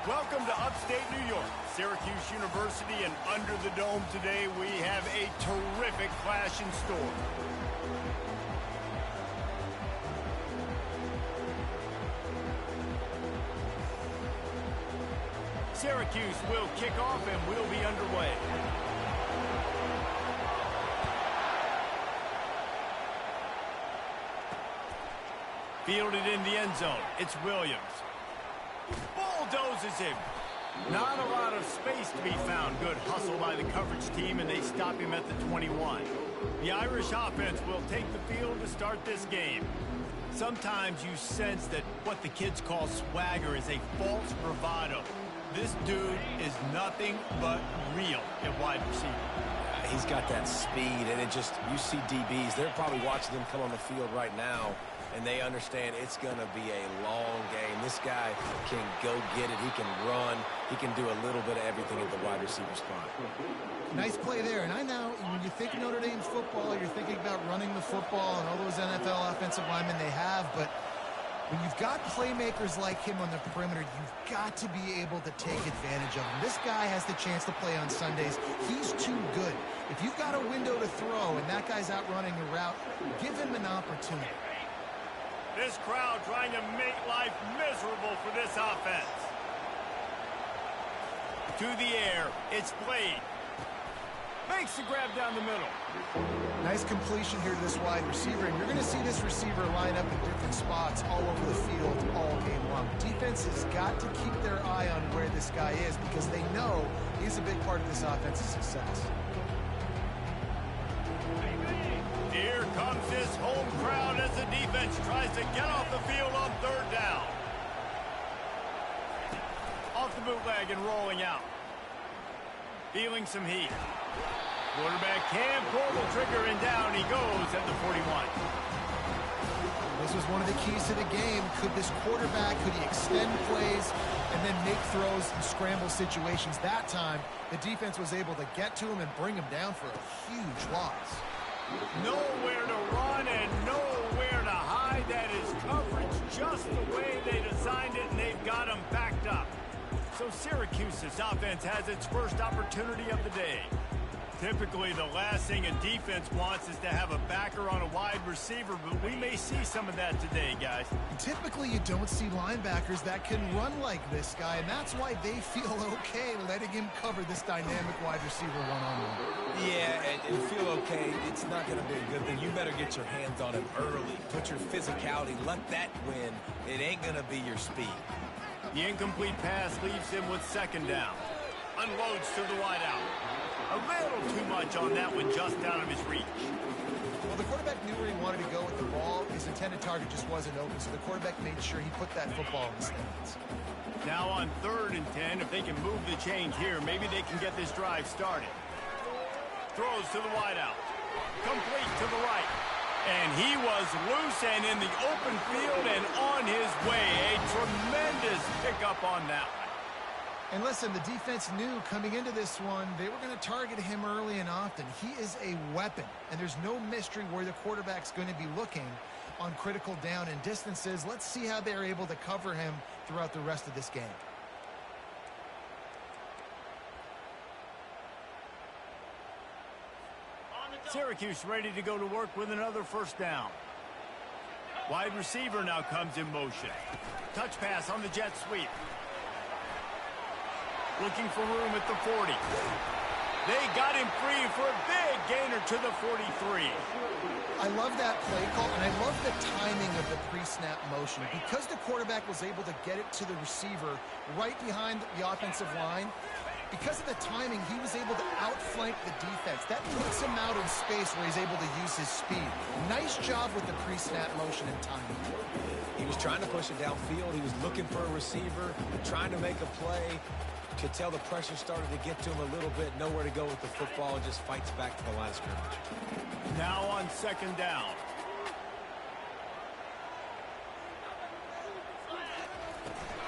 Welcome to upstate New York, Syracuse University, and under the dome today we have a terrific clash in store. Syracuse will kick off and we'll be underway. Fielded in the end zone, it's Williams. Bulldozes him. Not a lot of space to be found. Good hustle by the coverage team, and they stop him at the 21. The Irish offense will take the field to start this game. Sometimes you sense that what the kids call swagger is a false bravado. This dude is nothing but real at wide receiver. He's got that speed, and you see DBs, they're probably watching him come on the field right now, and they understand it's going to be a long game. This guy can go get it. He can run. He can do a little bit of everything at the wide receiver spot. Nice play there. And I know when you think Notre Dame's football, you're thinking about running the football and all those NFL offensive linemen they have, but when you've got playmakers like him on the perimeter, you've got to be able to take advantage of him. This guy has the chance to play on Sundays. He's too good. If you've got a window to throw and that guy's out running a route, give him an opportunity. This crowd trying to make life miserable for this offense. To the air, it's played. Makes the grab down the middle. Nice completion here to this wide receiver, and you're going to see this receiver line up in different spots all over the field all game long. Defense has got to keep their eye on where this guy is because they know he's a big part of this offense's success. Here comes this home crowd as the defense tries to get off the field on third down. Off the bootleg and rolling out. Feeling some heat. Quarterback can pull the trigger, and down he goes at the 41. This was one of the keys to the game. Could this quarterback, could he extend plays and then make throws in scramble situations? That time, the defense was able to get to him and bring him down for a huge loss. Nowhere to run and nowhere to hide. That is coverage just the way they designed it, and they've got him backed up. So Syracuse's offense has its first opportunity of the day. Typically, the last thing a defense wants is to have a backer on a wide receiver, but we may see some of that today, guys. Typically, you don't see linebackers that can run like this guy, and that's why they feel okay letting him cover this dynamic wide receiver one-on-one. Yeah, and feel okay, it's not going to be a good thing. You better get your hands on him early. Put your physicality, let that win. It ain't going to be your speed. The incomplete pass leaves him with second down. Unloads to the wideout. A little too much on that one, just out of his reach. Well, the quarterback knew where he wanted to go with the ball. His intended target just wasn't open, so the quarterback made sure he put that football in the stands. Now on 3rd and 10, if they can move the chains here, maybe they can get this drive started. Throws to the wideout. Complete to the right. And he was loose and in the open field and on his way. A tremendous pickup on that one. And listen, the defense knew coming into this one, they were going to target him early and often. He is a weapon, and there's no mystery where the quarterback's going to be looking on critical down and distances. Let's see how they're able to cover him throughout the rest of this game. Syracuse ready to go to work with another first down. Wide receiver now comes in motion. Touch pass on the jet sweep. Looking for room at the 40. They got him free for a big gainer to the 43. I love that play call, and I love the timing of the pre-snap motion. Because the quarterback was able to get it to the receiver right behind the offensive line, because of the timing, he was able to outflank the defense. That puts him out in space where he's able to use his speed. Nice job with the pre-snap motion and timing. He was trying to push it downfield. He was looking for a receiver, trying to make a play. Could tell the pressure started to get to him a little bit. Nowhere to go with the football, and just fights back to the line of scrimmage. Now on 2nd down.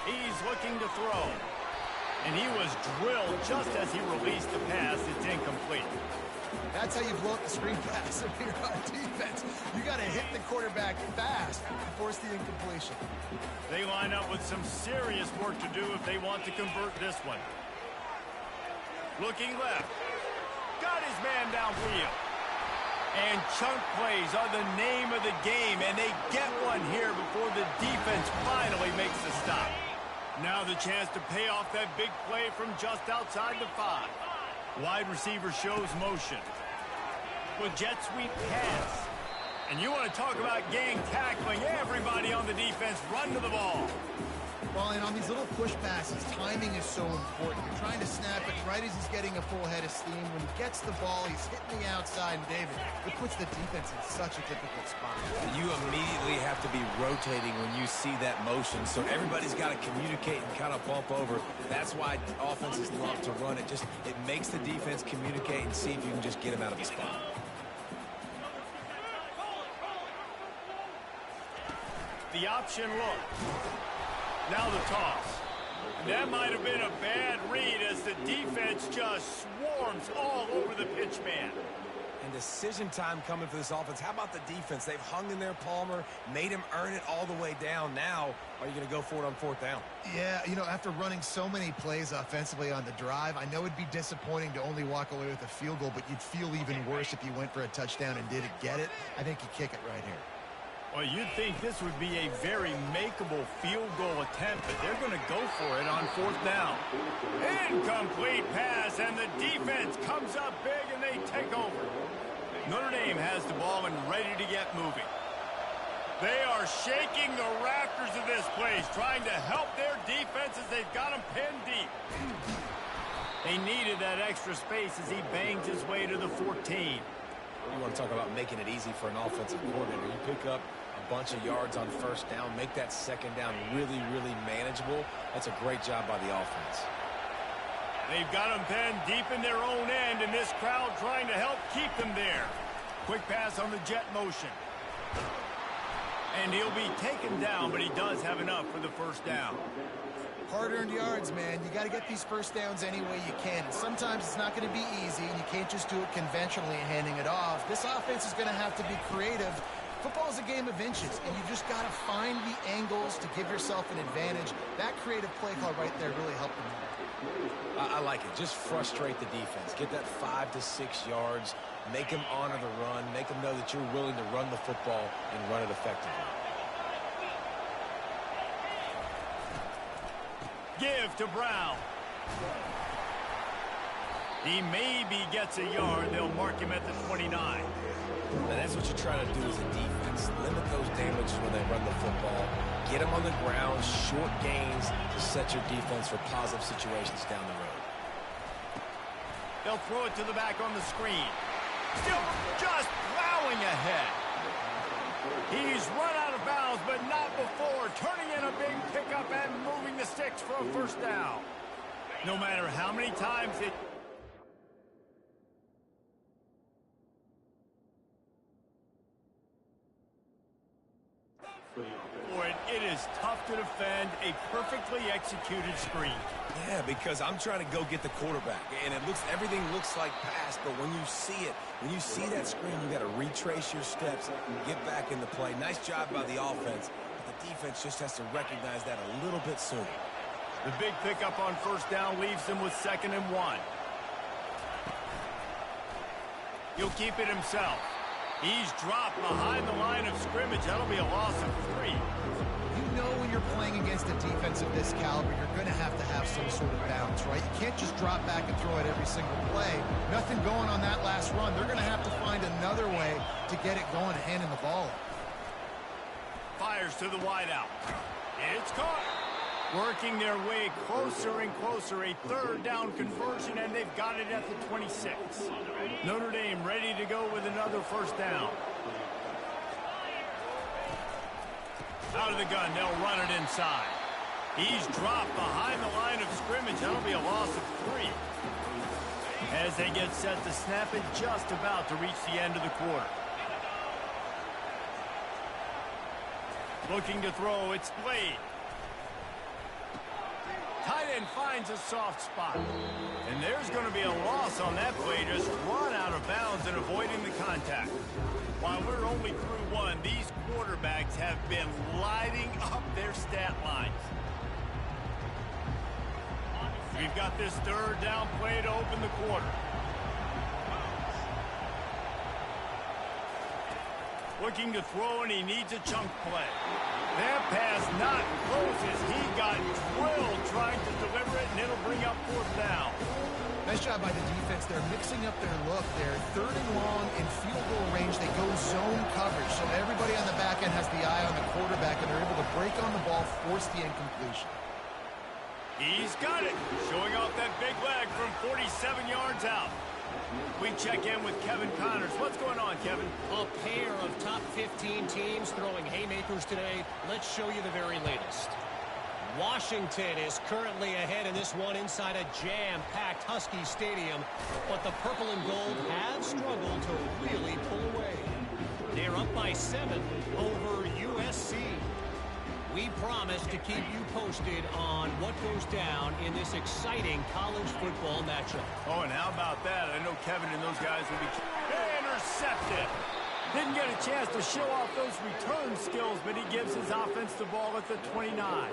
He's looking to throw. And he was drilled just as he released the pass. It's incomplete. That That's how you blow up the screen pass if you're on defense. You got to hit the quarterback fast and force the incompletion. They line up with some serious work to do if they want to convert this one. Looking left. Got his man downfield. And chunk plays are the name of the game, and they get one here before the defense finally makes the stop. Now the chance to pay off that big play from just outside the 5. Wide receiver shows motion. With jet sweep pass. And you want to talk about gang tackling. Everybody on the defense run to the ball. Well, and on these little push passes, timing is so important. You're trying to snap it right as he's getting a full head of steam. When he gets the ball, he's hitting the outside, and David, it puts the defense in such a difficult spot. You immediately have to be rotating when you see that motion, so everybody's got to communicate and kind of bump over. That's why offenses love to run it. It makes the defense communicate and see if you can just get him out of the spot. The option look. Now the toss. That might have been a bad read as the defense just swarms all over the pitch man. And decision time coming for this offense. How about the defense? They've hung in there, Palmer, made him earn it all the way down. Now, are you going to go for it on 4th down? Yeah, you know, after running so many plays offensively on the drive, I know it'd be disappointing to only walk away with a field goal, but you'd feel even worse if you went for a touchdown and didn't get it. I think you kick it right here. Well, you'd think this would be a very makeable field goal attempt, but they're going to go for it on 4th down. Incomplete pass, and the defense comes up big, and they take over. Notre Dame has the ball and ready to get moving. They are shaking the rafters of this place, trying to help their defense as they've got them pinned deep. They needed that extra space as he bangs his way to the 14. You want to talk about making it easy for an offensive coordinator. You pick up a bunch of yards on 1st down, make that 2nd down really, really manageable. That's a great job by the offense. They've got them pinned deep in their own end, and this crowd trying to help keep them there. Quick pass on the jet motion. And he'll be taken down, but he does have enough for the 1st down. Hard-earned yards, man. You got to get these 1st downs any way you can. And sometimes it's not going to be easy, and you can't just do it conventionally and handing it off. This offense is going to have to be creative. Football is a game of inches, and you just got to find the angles to give yourself an advantage. That creative play call right there really helped them. I like it. Just frustrate the defense. Get that 5 to 6 yards. Make them honor the run. Make them know that you're willing to run the football and run it effectively. Give to Brown. He maybe gets a yard. They'll mark him at the 29. And that's what you're trying to do as a defense. Limit those damages when they run the football. Get them on the ground, short gains to set your defense for positive situations down the road. They'll throw it to the back on the screen. Still just plowing ahead. He's run out of bounds, but not before. Turning in a big pickup and moving the sticks for a 1st down. No matter how many times it... Boy, it is tough to defend a perfectly executed screen. Yeah, because I'm trying to go get the quarterback, and everything looks like pass, but when you see it, when you see that screen, you got to retrace your steps and get back in the play. Nice job by the offense, but the defense just has to recognize that a little bit sooner. The big pickup on 1st down leaves them with 2nd and 1. He'll keep it himself. He's dropped behind the line of scrimmage. That'll be a loss of 3. You know when you're playing against a defense of this caliber, you're going to have some sort of balance, right? You can't just drop back and throw it every single play. Nothing going on that last run. They're going to have to find another way to get it going and handing the ball. Fires to the wideout. It's caught. Working their way closer and closer. A 3rd down conversion, and they've got it at the 26. Notre Dame ready to go with another 1st down. Out of the gun, they'll run it inside. He's dropped behind the line of scrimmage. That'll be a loss of 3. As they get set to snap it, just about to reach the end of the quarter. Looking to throw, it's Blade. Tight end finds a soft spot. And there's going to be a loss on that play. Just run out of of bounds and avoiding the contact. While we're only through one, these quarterbacks have been lighting up their stat lines. We've got this third down play to open the quarter. Looking to throw, and he needs a chunk play. That pass not close as he got drilled trying to deliver it, and it'll bring up fourth down. Nice job by the defense. They're mixing up their look. They're third and long in field goal range. They go zone coverage, so everybody on the back end has the eye on the quarterback, and they're able to break on the ball, force the incompletion. He's got it, showing off that big leg from 47 yards out. We check in with Kevin Connors. What's going on, Kevin? A pair of top 15 teams throwing haymakers today. Let's show you the very latest. Washington is currently ahead in this one inside a jam-packed Husky Stadium, but the purple and gold have struggled to really pull away. They're up by 7 over USC. We promise to keep you posted on what goes down in this exciting college football matchup. Oh, and how about that? I know Kevin and those guys will be intercepted. Didn't get a chance to show off those return skills, but he gives his offense the ball at the 29.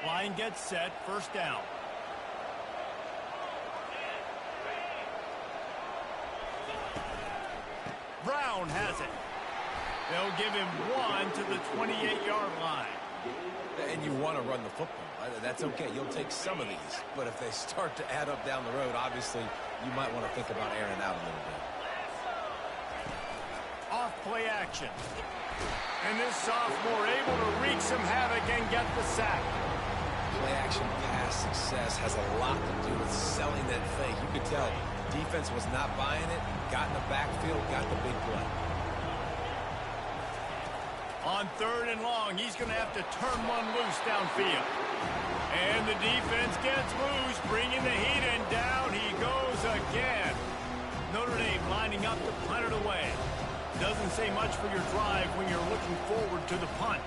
Line gets set, first down. Brown has it. They'll give him 1 to the 28-yard line. And you want to run the football. That's okay. You'll take some of these. But if they start to add up down the road, obviously, you might want to think about airing out a little bit. Off play action. And this sophomore able to wreak some havoc and get the sack. Play action pass success has a lot to do with selling that fake. You could tell defense was not buying it, got in the backfield, got the big play. On third and long, he's going to have to turn one loose downfield. And the defense gets loose, bringing the heat, and down he goes again. Notre Dame lining up to punt it away. Doesn't say much for your drive when you're looking forward to the punt.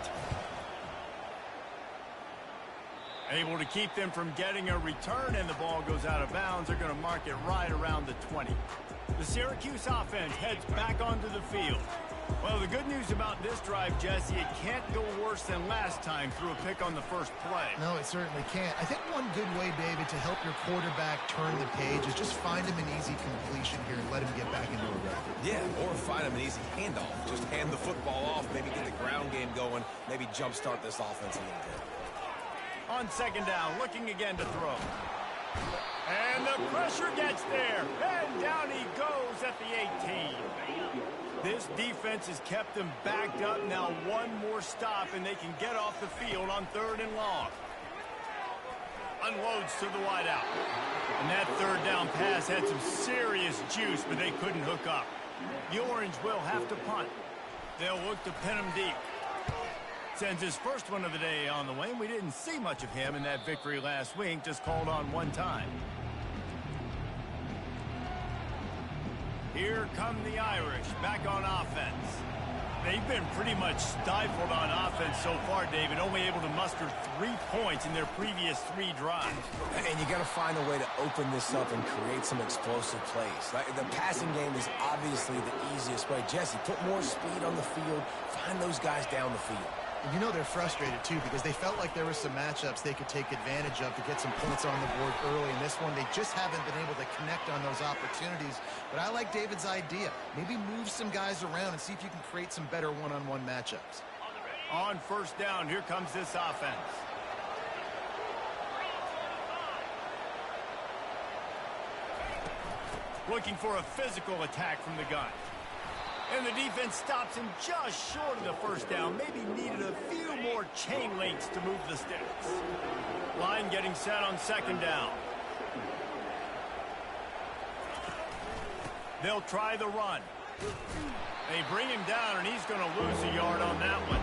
Able to keep them from getting a return, and the ball goes out of bounds. They're going to mark it right around the 20. The Syracuse offense heads back onto the field. Well, the good news about this drive, Jesse, it can't go worse than last time through a pick on the first play. No, it certainly can't. I think one good way, David, to help your quarterback turn the page is just find him an easy completion here and let him get back into a rhythm. Yeah, or find him an easy handoff. Just hand the football off, maybe get the ground game going, maybe jumpstart this offense a little bit. On second down, looking again to throw. And the pressure gets there. And down he goes at the 18. This defense has kept them backed up. Now one more stop, and they can get off the field on third and long. Unloads to the wideout. And that third down pass had some serious juice, but they couldn't hook up. The Orange will have to punt. They'll look to pin him deep. Sends his first one of the day on the way. We didn't see much of him in that victory last week, just called on one time. Here come the Irish back on offense. They've been pretty much stifled on offense so far, David, only able to muster 3 points in their previous 3 drives. And you got to find a way to open this up and create some explosive plays. The passing game is obviously the easiest way. Jesse, put more speed on the field. Find those guys down the field. And you know they're frustrated, too, because they felt like there were some matchups they could take advantage of to get some points on the board early. In this one, they just haven't been able to connect on those opportunities. But I like David's idea. Maybe move some guys around and see if you can create some better one-on-one matchups. On first down, here comes this offense. Looking for a physical attack from the gun. And the defense stops him just short of the first down. Maybe needed a few more chain links to move the sticks. Line getting set on second down. They'll try the run. They bring him down, and he's going to lose a yard on that one.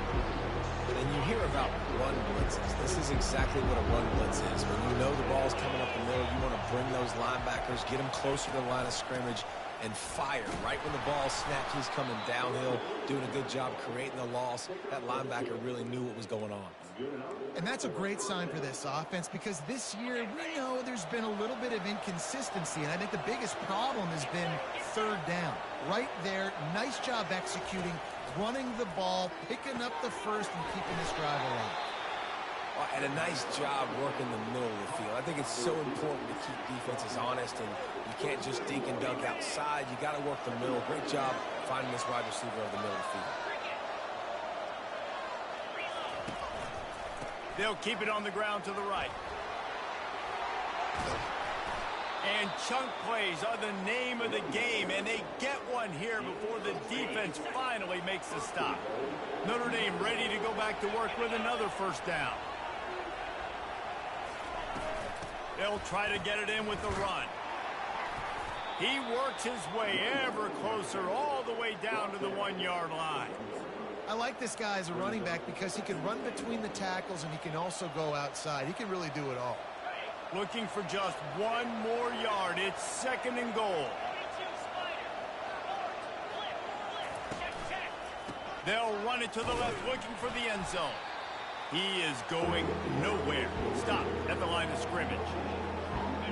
And you hear about run blitzes. This is exactly what a run blitz is. When you know the ball's coming up the middle, you want to bring those linebackers, get them closer to the line of scrimmage, and fire. Right when the ball snapped, he's coming downhill, doing a good job creating the loss. That linebacker really knew what was going on. And that's a great sign for this offense, because this year we know there's been a little bit of inconsistency, and I think the biggest problem has been third down. Right there, nice job executing, running the ball, picking up the first, and keeping this drive alive. And a nice job working the middle of the field. I think it's so important to keep defenses honest, and you can't just dink and dunk outside. You got to work the middle. Great job finding this wide receiver over the middle of the field. They'll keep it on the ground to the right. And chunk plays are the name of the game, and they get one here before the defense finally makes the stop. Notre Dame ready to go back to work with another first down. They'll try to get it in with the run. He works his way ever closer all the way down to the 1-yard line. I like this guy as a running back because he can run between the tackles and he can also go outside. He can really do it all. Looking for just one more yard. It's 2nd and goal. They'll run it to the left, looking for the end zone. He is going nowhere. Stop at the line of scrimmage.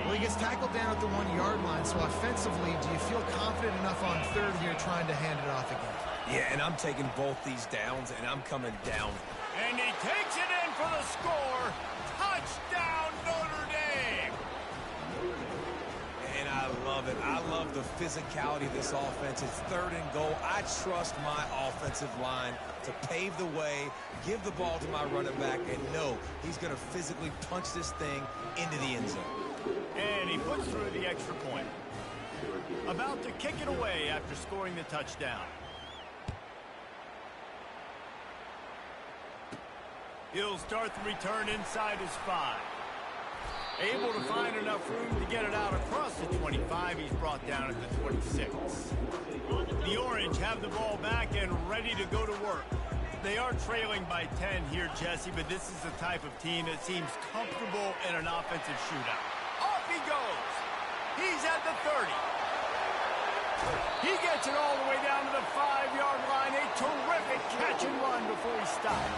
Well, he gets tackled down at the 1-yard line, so offensively, do you feel confident enough on third here trying to hand it off again? Yeah, and I'm taking both these downs, and I'm coming down. And he takes it in for the score. Touchdown, Notre Dame. And I love it. I love the physicality of this offense. It's 3rd and goal. I trust my offensive line to pave the way, give the ball to my running back, and know he's going to physically punch this thing into the end zone. And he puts through the extra point. About to kick it away after scoring the touchdown. He'll start the return inside his 5. Able to find enough room to get it out across the 25. He's brought down at the 26. The Orange have the ball back and ready to go to work. They are trailing by 10 here, Jesse, but this is the type of team that seems comfortable in an offensive shootout. Off he goes. He's at the 30. He gets it all the way down to the 5-yard line. A terrific catch and run before he stopped.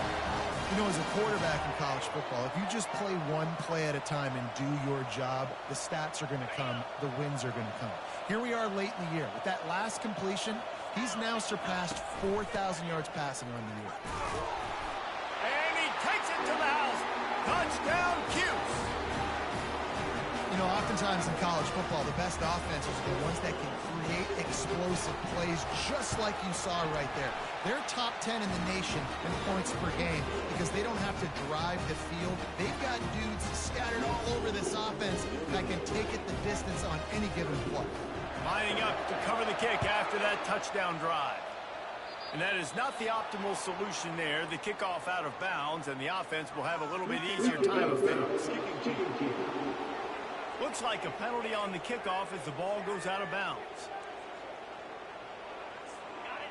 You know, as a quarterback in college football, if you just play one play at a time and do your job, the stats are going to come, the wins are going to come. Here we are late in the year. With that last completion, he's now surpassed 4,000 yards passing on the year. And he takes it to the house. Touchdown, Cuse. You know, oftentimes in college football, the best offenses are the ones that can create explosive plays, just like you saw right there. They're top 10 in the nation in points per game because they don't have to drive the field. They've got dudes scattered all over this offense that can take it the distance on any given play. Lining up to cover the kick after that touchdown drive. And that is not the optimal solution there. The kickoff out of bounds, and the offense will have a little bit easier time of things. Looks like a penalty on the kickoff as the ball goes out of bounds.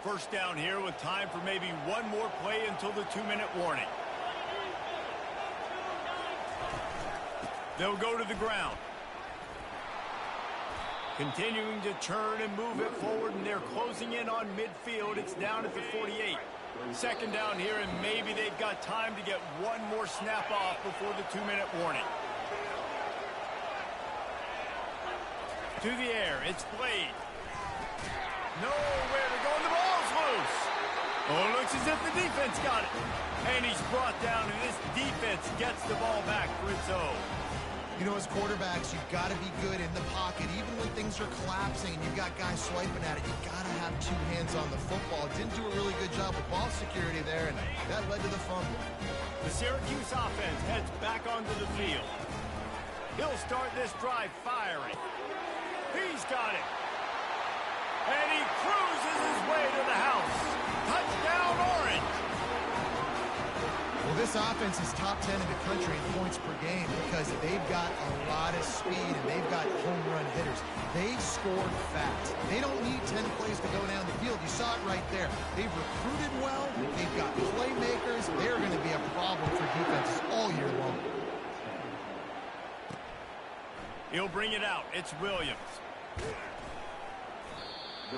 First down here with time for maybe one more play until the 2-minute warning. They'll go to the ground. Continuing to turn and move it forward, and they're closing in on midfield. It's down at the 48. 2nd down here, and maybe they've got time to get one more snap off before the 2-minute warning. To the air, it's played. Nowhere to go, and the ball's loose. Oh, it looks as if the defense got it. And he's brought down, and this defense gets the ball back for its own. You know, as quarterbacks, you've got to be good in the pocket. Even when things are collapsing and you've got guys swiping at it, you've got to have 2 hands on the football. Didn't do a really good job with ball security there, and that led to the fumble. The Syracuse offense heads back onto the field. He'll start this drive firing. He's got it. And he cruises his way to the house. Touchdown, Orange. Well, this offense is top 10 in the country in points per game because they've got a lot of speed and they've got home run hitters. They score fast. They don't need 10 plays to go down the field. You saw it right there. They've recruited well. They've got playmakers. They're going to be a problem for defenses all year long. He'll bring it out. It's Williams.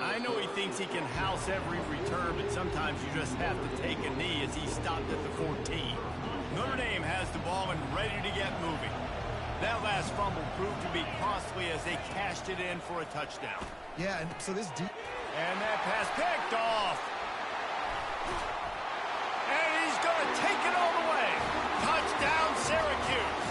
I know he thinks he can house every return, but sometimes you just have to take a knee as he stopped at the 14. Notre Dame has the ball and ready to get moving. That last fumble proved to be costly as they cashed it in for a touchdown. Yeah, and so this deep... And that pass picked off. And he's going to take it all the way. Touchdown, Syracuse.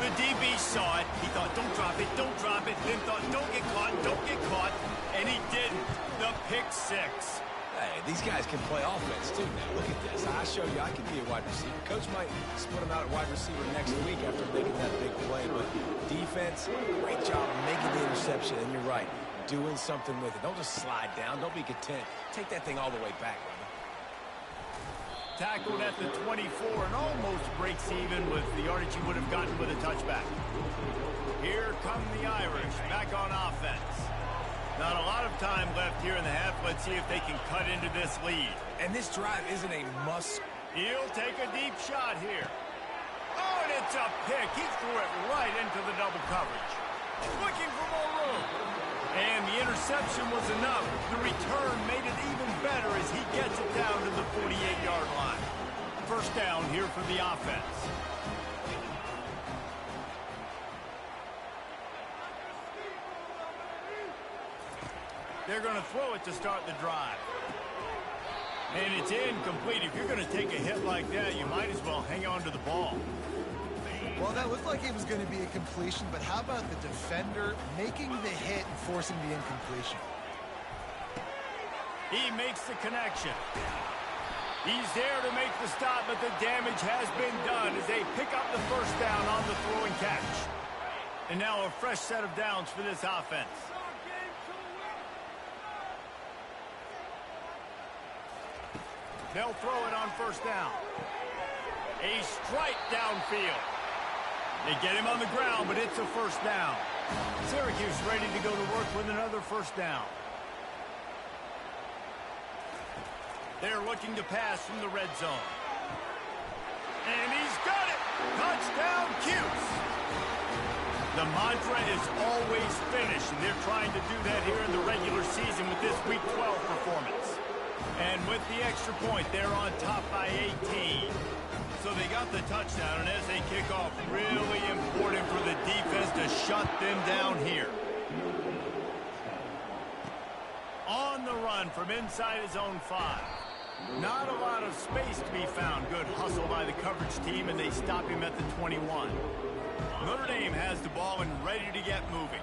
The DB saw it. He thought, don't drop it, don't drop it. Then thought, don't get caught, don't get caught. And he didn't. The pick six. Hey, these guys can play offense, too, man. Look at this. I show you I can be a wide receiver. Coach might split him out at wide receiver next week after making that big play. But defense, great job of making the interception. And you're right, doing something with it. Don't just slide down. Don't be content. Take that thing all the way back, brother. Tackled at the 24 and almost breaks even with the yardage he would have gotten with a touchback. Here come the Irish back on offense. Not a lot of time left here in the half. Let's see if they can cut into this lead. And this drive isn't a must. He'll take a deep shot here. Oh, and it's a pick. He threw it right into the double coverage. Looking for more room. And the interception was enough. The return made it even better as he gets it down to the 48-yard line. First down here for the offense. They're going to throw it to start the drive. And it's incomplete. If you're going to take a hit like that, you might as well hang on to the ball. Well, that looked like it was going to be a completion, but how about the defender making the hit and forcing the incompletion? He makes the connection. He's there to make the stop, but the damage has been done as they pick up the first down on the throw and catch. And now a fresh set of downs for this offense. They'll throw it on first down. A strike downfield. They get him on the ground, but it's a first down. Syracuse ready to go to work with another first down. They're looking to pass from the red zone. And he's got it! Touchdown, Cuse! The mantra is always finish, and they're trying to do that here in the regular season with this Week 12 performance. And with the extra point, they're on top by 18. So they got the touchdown, and as they kick off, really important for the defense to shut them down here. On the run from inside his own 5. Not a lot of space to be found. Good hustle by the coverage team, and they stop him at the 21. Notre Dame has the ball and ready to get moving.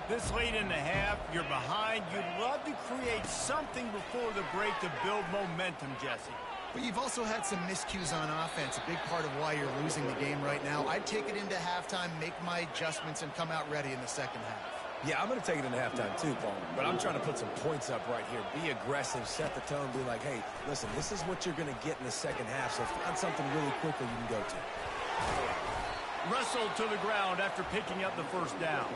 This late in the half, you're behind. You'd love to create something before the break to build momentum, Jesse. But you've also had some miscues on offense, a big part of why you're losing the game right now. I'd take it into halftime, make my adjustments, and come out ready in the second half. Yeah, I'm going to take it into halftime too, Paul. But I'm trying to put some points up right here. Be aggressive, set the tone, be like, hey, listen, this is what you're going to get in the second half, so find something really quickly you can go to. Wrestled to the ground after picking up the first down.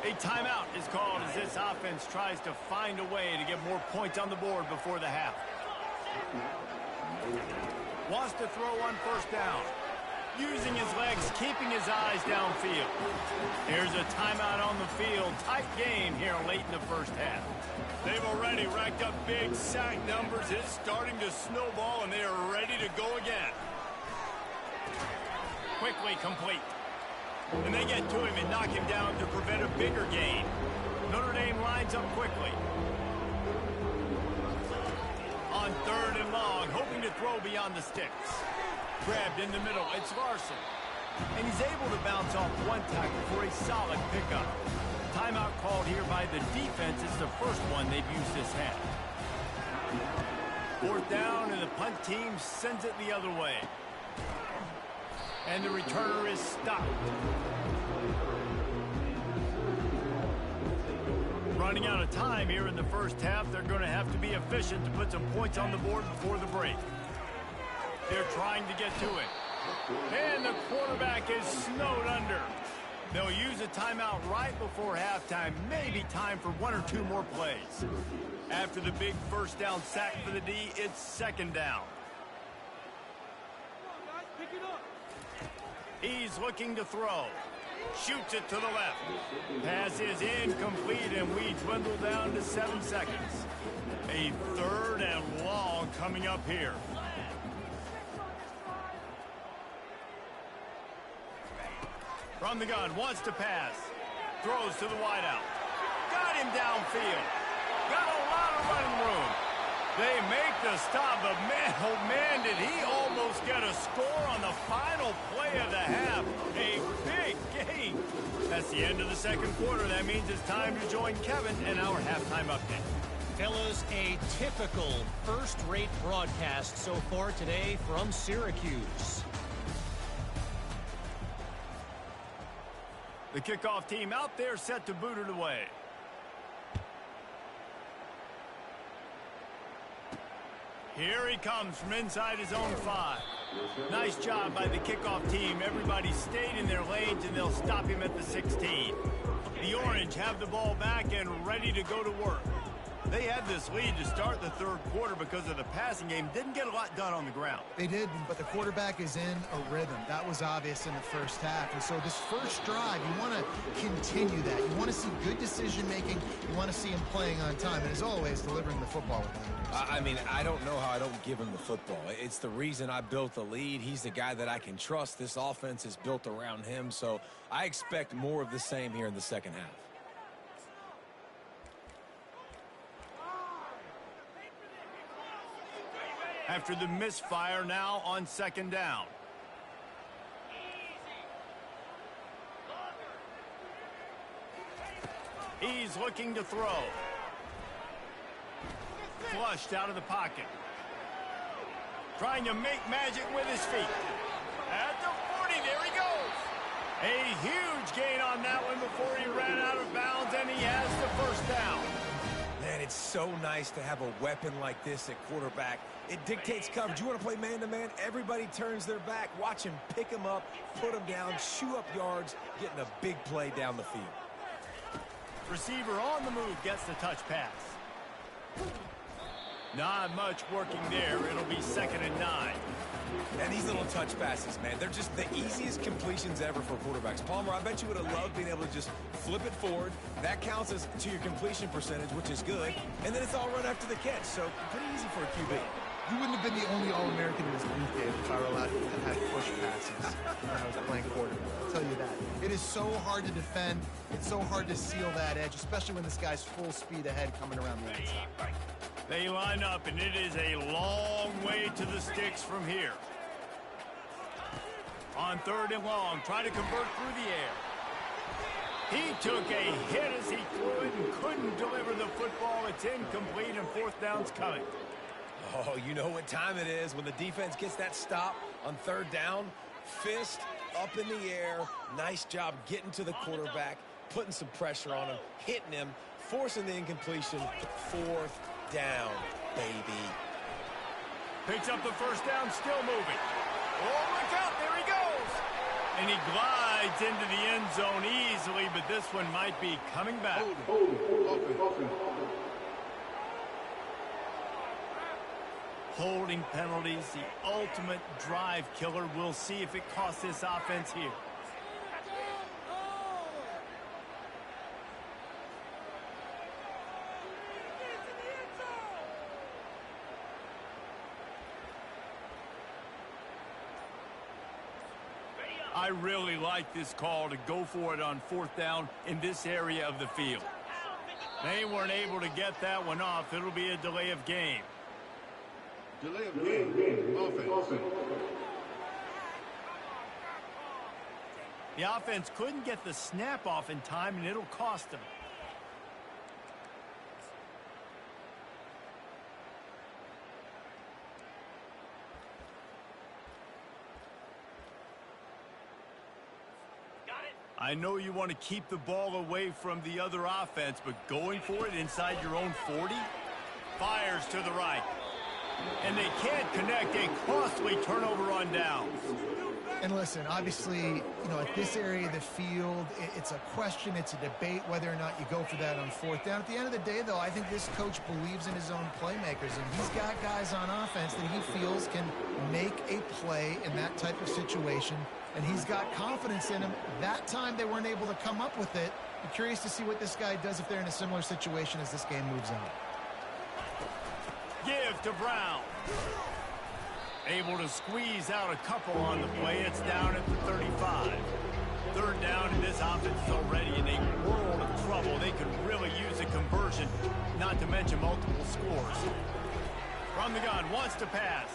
A timeout is called as this offense tries to find a way to get more points on the board before the half. Wants to throw on first down. Using his legs, keeping his eyes downfield. Here's a timeout on the field. Tight game here late in the first half. They've already racked up big sack numbers. It's starting to snowball, and they are ready to go again. Quickly complete. And they get to him and knock him down to prevent a bigger gain. Notre Dame lines up quickly. On third and long, hoping to throw beyond the sticks. Grabbed in the middle, it's Larson. And he's able to bounce off one tackle for a solid pickup. Timeout called here by the defense. It's the first one they've used this half. Fourth down, and the punt team sends it the other way. And the returner is stopped. Running out of time here in the first half. They're going to have to be efficient to put some points on the board before the break. They're trying to get to it. And the quarterback is snowed under. They'll use a timeout right before halftime. Maybe time for one or two more plays. After the big first down sack for the D, it's second down. He's looking to throw. Shoots it to the left. Pass is incomplete, and we dwindle down to 7 seconds. A 3rd and long coming up here. From the gun, wants to pass. Throws to the wideout. Got him downfield. Got a lot of running room. They make the stop, but man, oh man, did he almost get a score on the final play of the half. A big game. That's the end of the second quarter. That means it's time to join Kevin in our halftime update. Fellas, a typical first-rate broadcast so far today from Syracuse. The kickoff team out there set to boot it away. Here he comes from inside his own 5. Nice job by the kickoff team. Everybody stayed in their lanes, and they'll stop him at the 16. The Orange have the ball back and ready to go to work. They had this lead to start the third quarter because of the passing game. Didn't get a lot done on the ground. They did, but the quarterback is in a rhythm. That was obvious in the first half. And so this first drive, you want to continue that. You want to see good decision-making. You want to see him playing on time. And as always, delivering the football with him. I mean, I don't know how I don't give him the football. It's the reason I built the lead. He's the guy that I can trust. This offense is built around him. So I expect more of the same here in the second half. After the misfire, now on second down. He's looking to throw. Flushed out of the pocket. Trying to make magic with his feet. At the 40, there he goes. A huge gain on that one before he ran out of bounds, and he has the first down. Man, it's so nice to have a weapon like this at quarterback. It dictates coverage. You want to play man-to-man? Everybody turns their back. Watch him pick him up, put him down, chew up yards, getting a big play down the field. Receiver on the move gets the touch pass. Not much working there. It'll be 2nd and 9. And these little touch passes, man, they're just the easiest completions ever for quarterbacks. Palmer, I bet you would have loved being able to just flip it forward. That counts as to your completion percentage, which is good. And then it's all run after the catch, so pretty easy for a QB. You wouldn't have been the only All-American in this booth, Dave, if I were allowed to have had push passes when I was playing quarterback. I'll tell you that. It is so hard to defend. It's so hard to seal that edge, especially when this guy's full speed ahead coming around the inside. They line up, and it is a long way to the sticks from here. On 3rd and long, trying to convert through the air. He took a hit as he threw it and couldn't deliver the football. It's incomplete, and 4th down's coming. Oh, you know what time it is when the defense gets that stop on 3rd down. Fist up in the air. Nice job getting to the quarterback, putting some pressure on him, hitting him, forcing the incompletion. 4th down, baby. Picks up the first down, still moving. Oh, look out, there he goes. And he glides into the end zone easily, but this one might be coming back. Holding penalties, the ultimate drive killer. We'll see if it costs this offense here. I really like this call to go for it on 4th down in this area of the field. They weren't able to get that one off. It'll be a delay of game. Delay of game. Offense. The offense couldn't get the snap off in time, and it'll cost them. I know you want to keep the ball away from the other offense, but going for it inside your own 40? Fires to the right. And they can't connect. A costly turnover on downs. And listen, obviously, you know, at this area of the field, it's a question, it's a debate whether or not you go for that on 4th down. At the end of the day, though, I think this coach believes in his own playmakers, and he's got guys on offense that he feels can make a play in that type of situation and he's got confidence in him. That time they weren't able to come up with it. I'm curious to see what this guy does if they're in a similar situation as this game moves on. Give to Brown. Able to squeeze out a couple on the play. It's down at the 35. Third down, and this offense is already in a world of trouble. They could really use a conversion, not to mention multiple scores. From the gun, wants to pass.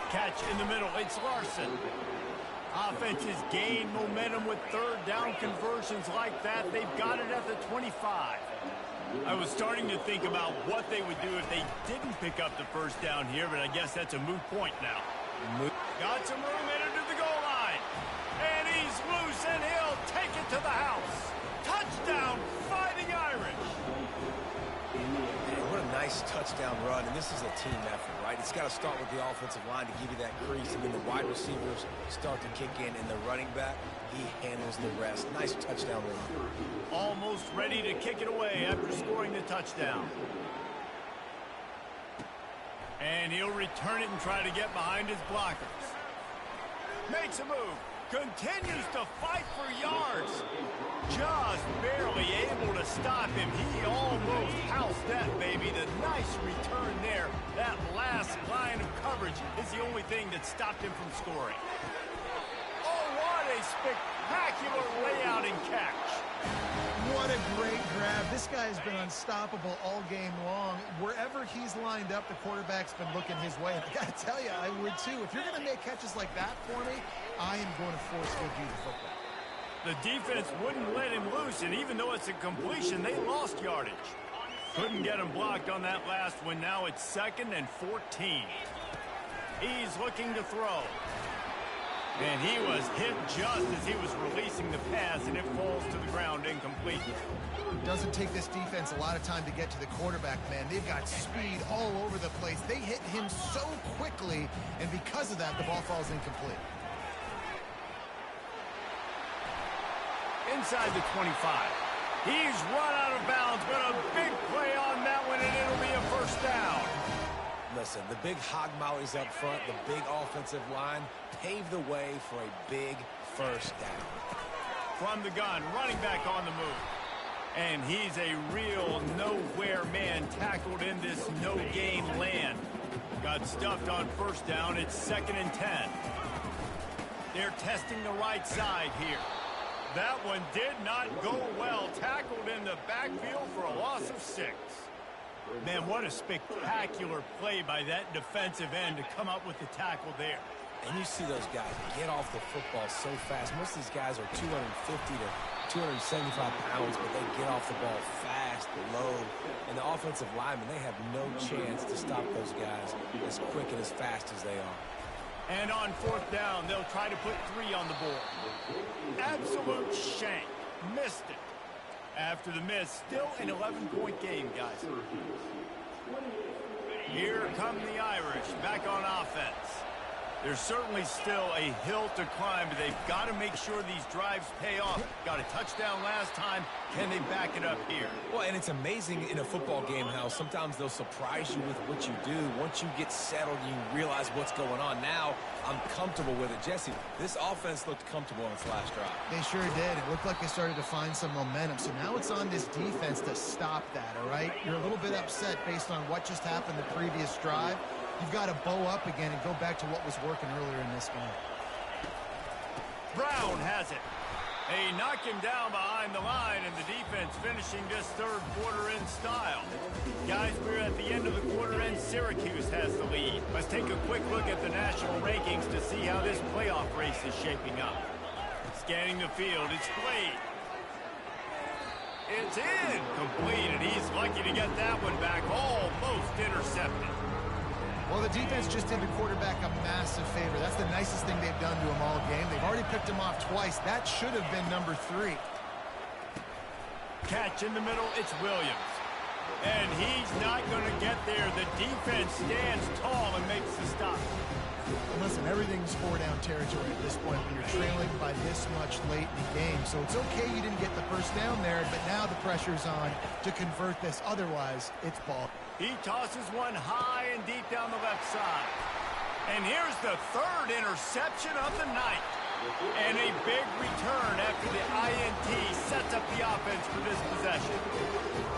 Catch in the middle. It's Larson. Offense has gained momentum with third down conversions like that. They've got it at the 25. I was starting to think about what they would do if they didn't pick up the first down here, but I guess that's a moot point now. Got some room headed to the goal line. And he's loose, and he'll take it to the house. Touchdown, Fighting Irish. What a nice touchdown run, and this is a team effort, right? It's got to start with the offensive line to give you that crease, and then the wide receivers start to kick in, and the running back, he handles the rest. Nice touchdown run. Almost ready to kick it away after scoring the touchdown. And he'll return it and try to get behind his blockers. Makes a move. Continues to fight for yards. Just barely able to stop him. He almost housed that baby. The nice return there. That last line of coverage is the only thing that stopped him from scoring. Oh, what a spectacular layout and catch. What a great grab. This guy has been unstoppable all game long. Wherever he's lined up, the quarterback's been looking his way. And I got to tell you, I would too. If you're going to make catches like that for me, I am going to force feed you the football. The defense wouldn't let him loose, and even though it's a completion, they lost yardage. Couldn't get him blocked on that last one. Now it's 2nd and 14. He's looking to throw. And he was hit just as he was releasing the pass, and it falls to the ground incomplete. It doesn't take this defense a lot of time to get to the quarterback, man. They've got speed all over the place. They hit him so quickly, and because of that, the ball falls incomplete. Inside the 25. He's run out of bounds, but a big play on that one, and it'll be a first down. Listen, the big hog mollies up front, the big offensive line, pave the way for a big first down. From the gun, running back on the move. And he's a real nowhere man tackled in this no-gain land. Got stuffed on first down. It's 2nd and 10. They're testing the right side here. That one did not go well. Tackled in the backfield for a loss of 6. Man, what a spectacular play by that defensive end to come up with the tackle there. And you see those guys get off the football so fast. Most of these guys are 250 to 275 pounds, but they get off the ball fast, low. And the offensive linemen, they have no chance to stop those guys as quick and as fast as they are. And on 4th down, they'll try to put 3 on the board. Absolute shank. Missed it. After the miss, still an 11-point game, guys. Here come the Irish back on offense. There's certainly still a hill to climb, but they've got to make sure these drives pay off. Got a touchdown last time. Can they back it up here? Well, and it's amazing in a football game how sometimes they'll surprise you with what you do. Once you get settled, you realize what's going on. Now, I'm comfortable with it. Jesse, this offense looked comfortable on its last drive. They sure did. It looked like they started to find some momentum. So now it's on this defense to stop that, all right? You're a little bit upset based on what just happened the previous drive. You've got to bow up again and go back to what was working earlier in this game. Brown has it. They knock him down behind the line, and the defense finishing this third quarter in style. Guys, we're at the end of the quarter, and Syracuse has the lead. Let's take a quick look at the national rankings to see how this playoff race is shaping up. Scanning the field, it's played. It's in. Complete, and he's lucky to get that one back. Almost intercepted. Well, the defense just did the quarterback a massive favor. That's the nicest thing they've done to him all game. They've already picked him off twice. That should have been number 3. Catch in the middle, it's Williams. And he's not going to get there. The defense stands tall and makes the stop. And listen, everything's 4-down territory at this point when you're trailing by this much late in the game. So it's okay you didn't get the first down there, but now the pressure's on to convert this. Otherwise, it's ball. He tosses one high and deep down the left side. And here's the 3rd interception of the night. And a big return after the INT sets up the offense for this possession.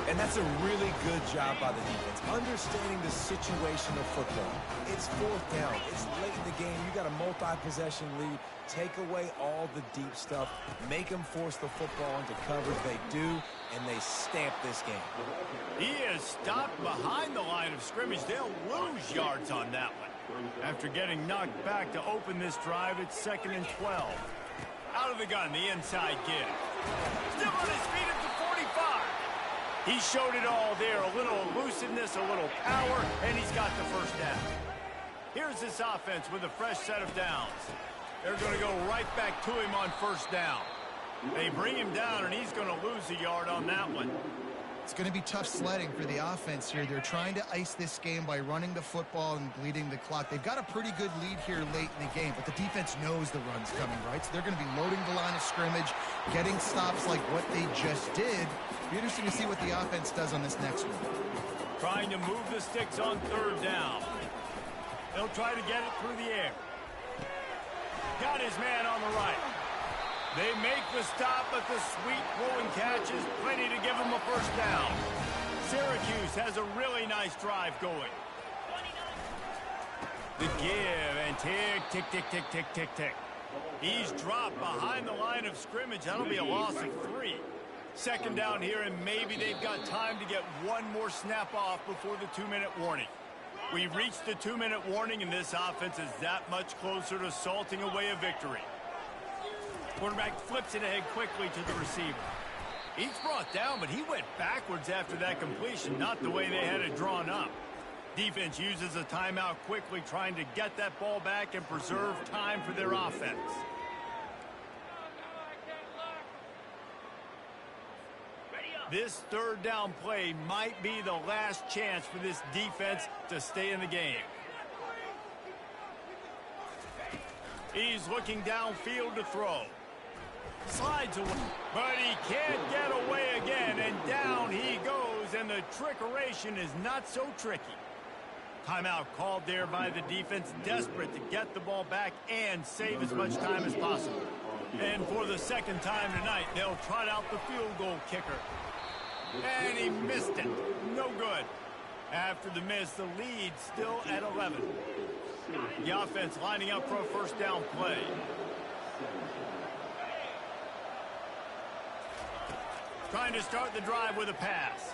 And that's a really good job by the defense, understanding the situation of football. It's fourth down. It's late in the game. You got a multi-possession lead. Take away all the deep stuff. Make them force the football into coverage. They do, and they stamp this game. He is stopped behind the line of scrimmage. They'll lose yards on that one. After getting knocked back to open this drive, it's 2nd and 12. Out of the gun, the inside give. Still on his feet at the 45. He showed it all there. A little elusiveness, a little power, and he's got the first down. Here's this offense with a fresh set of downs. They're going to go right back to him on first down. They bring him down, and he's going to lose a yard on that one. It's going to be tough sledding for the offense here. They're trying to ice this game by running the football and bleeding the clock. They've got a pretty good lead here late in the game, but the defense knows the run's coming, right? So they're going to be loading the line of scrimmage, getting stops like what they just did. It'll be interesting to see what the offense does on this next one. Trying to move the sticks on third down. They'll try to get it through the air. Got his man on the right. They make the stop, but the sweet throwing catch is plenty to give them a first down. Syracuse has a really nice drive going. The give, and tick, tick, tick, tick, tick, tick, tick. He's dropped behind the line of scrimmage. That'll be a loss of 3. 2nd down here, and maybe they've got time to get one more snap off before the 2-minute warning. We've reached the 2-minute warning, and this offense is that much closer to salting away a victory. Quarterback flips it ahead quickly to the receiver. He's brought down, but he went backwards after that completion, not the way they had it drawn up. Defense uses a timeout quickly, trying to get that ball back and preserve time for their offense. This 3rd down play might be the last chance for this defense to stay in the game. He's looking downfield to throw. Slides away, but he can't get away again, and down he goes, and the trickeration is not so tricky. Timeout called there by the defense, desperate to get the ball back and save as much time as possible. And for the 2nd time tonight, they'll trot out the field goal kicker. And he missed it. No good. After the miss, the lead still at 11. The offense lining up for a first down play. Trying to start the drive with a pass.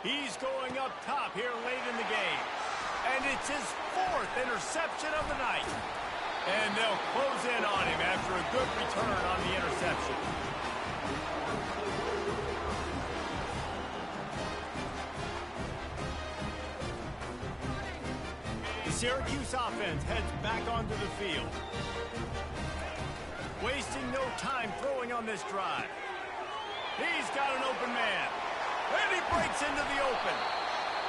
He's going up top here late in the game. And it's his 4th interception of the night. And they'll close in on him after a good return on the interception. The Syracuse offense heads back onto the field. Wasting no time throwing on this drive. He's got an open man. And he breaks into the open.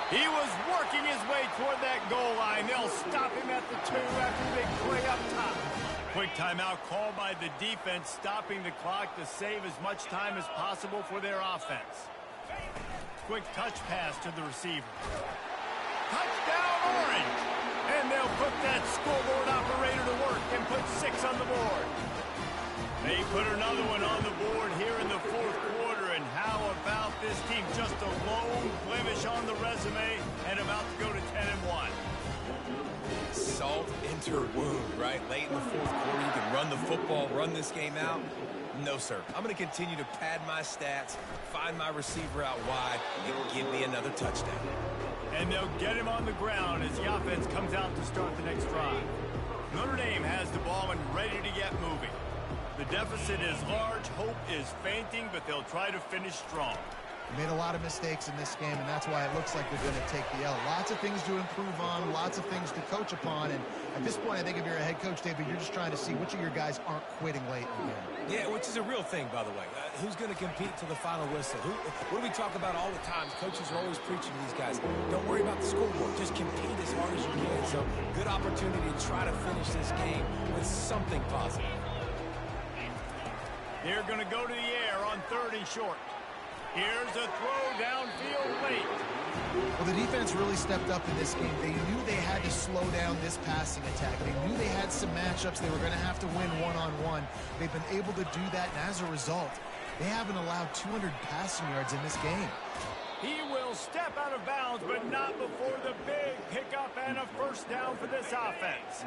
He was working his way toward that goal line. They'll stop him at the 2 after the big play up top. Quick timeout called by the defense, stopping the clock to save as much time as possible for their offense. Quick touch pass to the receiver. Touchdown, Orange! And they'll put that scoreboard operator to work and put 6 on the board. They put another one on the board here in the 4th quarter, and how about this team? Just a lone blemish on the resume and about to go to 10-1. Salt into her wound, right? Late in the 4th quarter, you can run the football, run this game out. No, sir. I'm going to continue to pad my stats, find my receiver out wide, and give me another touchdown. And they'll get him on the ground as the offense comes out to start the next drive. Notre Dame has the ball and ready to get moving. The deficit is large, hope is fainting, but they'll try to finish strong. They made a lot of mistakes in this game, and that's why it looks like they're going to take the L. Lots of things to improve on, lots of things to coach upon, and at this point, I think if you're a head coach, David, you're just trying to see which of your guys aren't quitting late in the game. Yeah, which is a real thing, by the way. Who's going to compete to the final whistle? What do we talk about all the time? Coaches are always preaching to these guys. Don't worry about the scoreboard. Just compete as hard as you can. So, good opportunity to try to finish this game with something positive. They're going to go to the air on 3rd and short. Here's a throw downfield late. Well, the defense really stepped up in this game. They knew they had to slow down this passing attack. They knew they had some matchups they were going to have to win one-on-one. They've been able to do that, and as a result, they haven't allowed 200 passing yards in this game. He will step out of bounds, but not before the big pickup and a first down for this offense.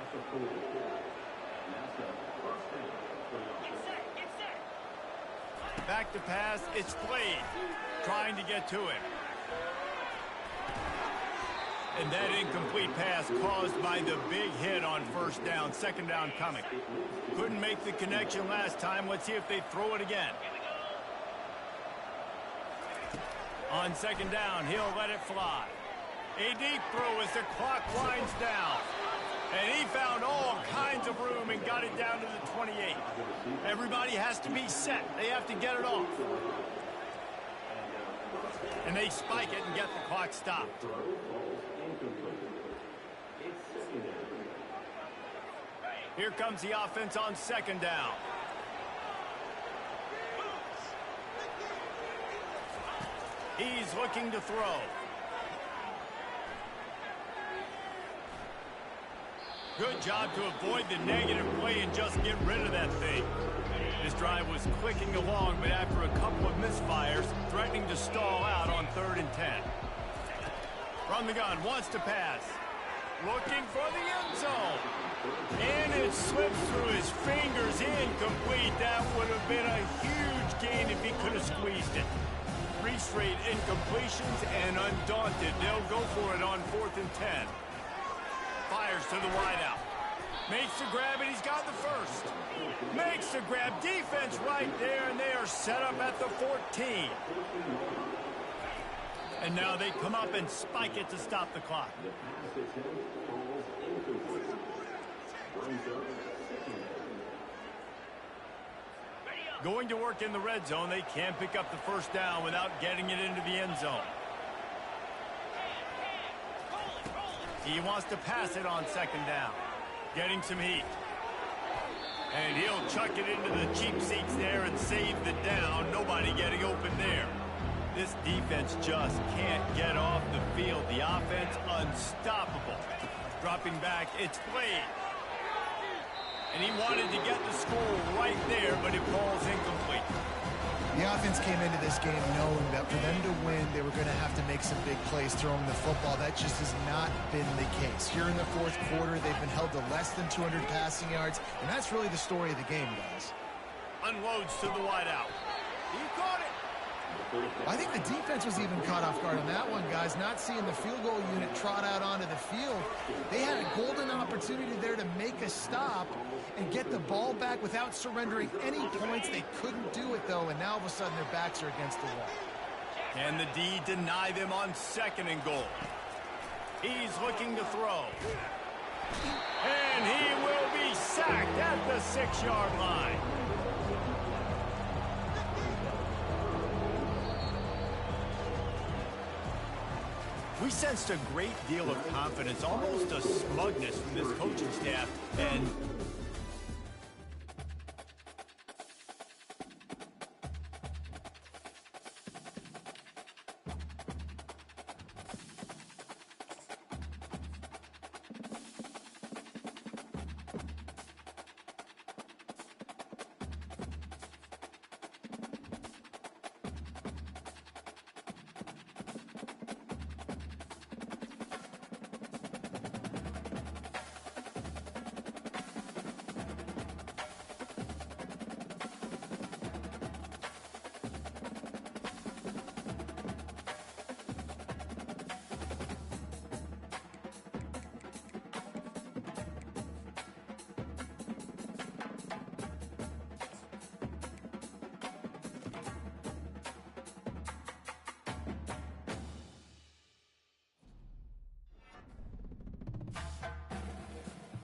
Back to pass, it's Slade trying to get to him. And that incomplete pass caused by the big hit on first down, second down coming. Couldn't make the connection last time. Let's see if they throw it again. On second down, he'll let it fly. A deep throw as the clock winds down. And he found all kinds of room and got it down to the 28. Everybody has to be set. They have to get it off. And they spike it and get the clock stopped. Here comes the offense on second down. He's looking to throw. Good job to avoid the negative play and just get rid of that thing. This drive was clicking along, but after a couple of misfires, threatening to stall out on 3rd and 10. From the gun, wants to pass. Looking for the end zone. And it slips through his fingers, incomplete. That would have been a huge gain if he could have squeezed it. 3 straight incompletions, and undaunted, they'll go for it on 4th and 10. Fires to the wideout. Makes the grab, and he's got the first. Makes the grab. Defense right there, and they are set up at the 14. And now they come up and spike it to stop the clock. Going to work in the red zone. They can't pick up the first down without getting it into the end zone. He wants to pass it on second down. Getting some heat. And he'll chuck it into the cheap seats there and save the down. Nobody getting open there. This defense just can't get off the field. The offense unstoppable. Dropping back, it's Slade. And he wanted to get the score right there, but it falls incomplete. The offense came into this game knowing that for them to win, they were going to have to make some big plays throwing the football. That just has not been the case. Here in the 4th quarter, they've been held to less than 200 passing yards, and that's really the story of the game, guys. Unloads to the wideout. He caught it. I think the defense was even caught off guard on that one, guys. Not seeing the field goal unit trot out onto the field. They had a golden opportunity there to make a stop and get the ball back without surrendering any points. They couldn't do it, though, and now all of a sudden their backs are against the wall. Can the D deny them on 2nd and goal? He's looking to throw. And he will be sacked at the 6-yard line. We sensed a great deal of confidence, almost a smugness from this coaching staff, and